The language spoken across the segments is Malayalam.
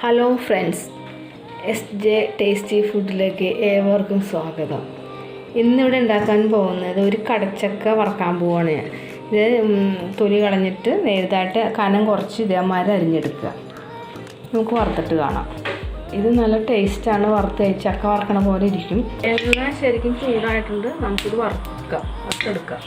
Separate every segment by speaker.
Speaker 1: ഹലോ ഫ്രണ്ട്സ്, SJ ടേസ്റ്റി ഫുഡിലേക്ക് ഏവർക്കും സ്വാഗതം. ഇന്നിവിടെ ഉണ്ടാക്കാൻ പോകുന്നത് ഒരു കടച്ചക്ക വറക്കാൻ പോവാണ് ഞാൻ. ഇത് തൊലി കളഞ്ഞിട്ട് നേരത്തായിട്ട് കനം കുറച്ച് ഇതേമാതിരി അരിഞ്ഞെടുക്കുക. നമുക്ക് വറുത്തിട്ട് കാണാം. ഇത് നല്ല ടേസ്റ്റാണ്. ചക്ക വറക്കണ പോലെ ഇരിക്കും. എണ്ണ ശരിക്കും ചൂടായിട്ടുണ്ട്. നമുക്കിത് വറുത്തെടുക്കാം.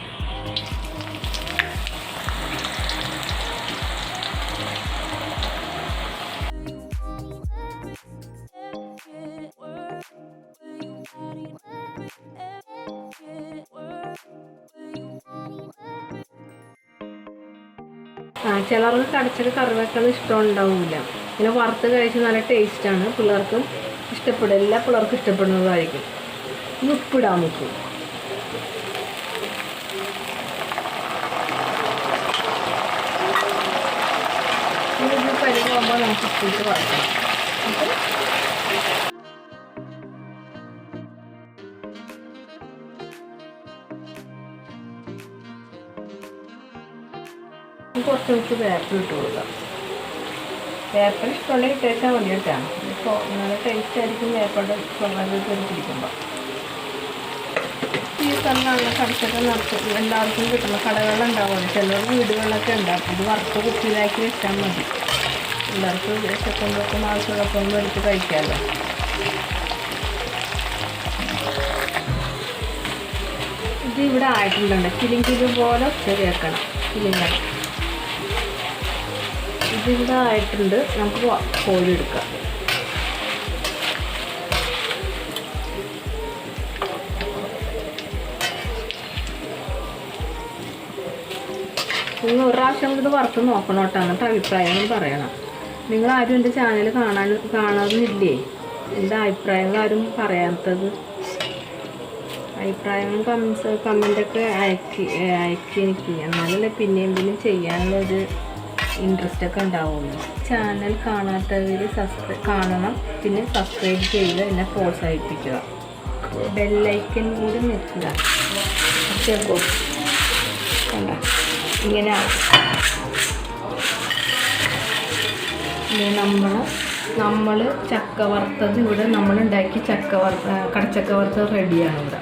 Speaker 1: ചിലർക്ക് കടച്ചക്ക കറി വെക്കാൻ ഇഷ്ടം ഉണ്ടാവില്ല. ഇങ്ങനെ വറുത്ത് കഴിച്ച് നല്ല ടേസ്റ്റാണ്. പിള്ളേർക്കും ഇഷ്ടപ്പെടും. എല്ലാ പിള്ളേർക്കും ഇഷ്ടപ്പെടുന്നതായിരിക്കും. ഇത് ഉപ്പിടാൻ വെക്കും. ഇത് പരിപാകുമ്പോൾ നമുക്ക് ഉപ്പിട്ട് വറക്കാം. കുറച്ച് വേപ്പിൽ ഇട്ട് കൊടുക്കാം. വേപ്പിൽ ഇഷ്ടമുണ്ടെങ്കിൽ ഇട്ടേച്ചാൽ മതി കേട്ടോ. ഇപ്പോൾ നല്ല ടേസ്റ്റ് ആയിരിക്കും വേപ്പയുടെ വെള്ളം പിടിക്കുമ്പോൾ. ഈ സീസണിലാണ് കടച്ചക്ക നിറച്ച് എല്ലാവർക്കും കിട്ടുന്ന കടകളുണ്ടാവുമല്ലോ. ചിലർ വീടുകളിലൊക്കെ ഉണ്ടാക്കും. ഇത് വറുത്ത് കുപ്പിയിലാക്കി വെച്ചാൽ മതി. എല്ലാവർക്കും വിശക്കുമ്പോഴൊക്കെ ആവശ്യമുള്ളപ്പോൾ എടുത്ത് കഴിക്കാമല്ലോ. ഇത് ഇവിടെ ആയിട്ടുണ്ടുണ്ട്. കിലിങ്കിലും പോലെ ശരിയാക്കണം. കിലിങ്ങാണ് ഇതിവിടെ ആയിട്ടുണ്ട്. നമുക്ക് കോരിയെടുക്കാം. നിങ്ങൾ ഒരു പ്രാവശ്യം ഇത് വറുത്ത് നോക്കണം കേട്ടോ. എന്നിട്ട് അഭിപ്രായങ്ങൾ പറയണം. നിങ്ങളാരും എൻ്റെ ചാനൽ കാണാറില്ലേ? എൻ്റെ അഭിപ്രായങ്ങൾ ആരും പറയാത്തത്? അഭിപ്രായങ്ങളും കമൻറ്റൊക്കെ അയക്കി എനിക്ക്. എന്നാലല്ലേ പിന്നെയും ചെയ്യാനുള്ളൊരു ഇൻട്രസ്റ്റൊക്കെ ഉണ്ടാവുള്ളൂ. ചാനൽ കാണാത്തവർ കാണണം. പിന്നെ സബ്സ്ക്രൈബ് ചെയ്ത് എന്നെ പ്രോത്സാഹിപ്പിക്കുക. ബെല്ലൈക്കൻ കൂടി നിൽക്കുക. ഇങ്ങനെ നമ്മൾ ചക്ക വറുത്തത് ഇവിടെ നമ്മളുണ്ടാക്കി കടച്ചക്ക വറുത്തത് റെഡിയാണ് ഇവിടെ.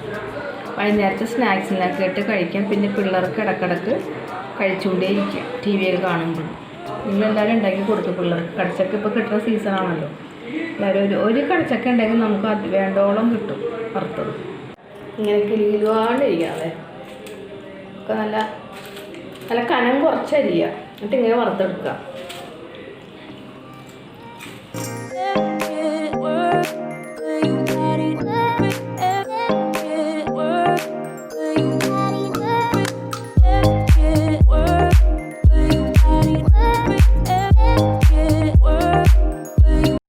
Speaker 1: വൈകുന്നേരത്തെ സ്നാക്സിനൊക്കെ ഇട്ട് കഴിക്കാം. പിന്നെ പിള്ളേർക്ക് ഇടക്കിടക്ക് കഴിച്ചുകൊണ്ടേയിരിക്കുക TV കാണുമ്പോൾ. നിങ്ങളെല്ലാവരും ഉണ്ടാക്കി കൊടുക്കും പിള്ളേർക്ക്. കടച്ചക്ക ഇപ്പോൾ കിട്ടുന്ന സീസണാണല്ലോ. എല്ലാവരും ഒരു കടച്ചക്ക ഉണ്ടെങ്കിൽ നമുക്ക് അത് വേണ്ടോളം കിട്ടും വറുത്തത്. ഇങ്ങനെ കിലുകിലുവാണ്ടിരിക്കാതെ ഒക്കെ നല്ല കനം കുറച്ചരിയുക. എന്നിട്ട് ഇങ്ങനെ വറുത്തെടുക്കുക.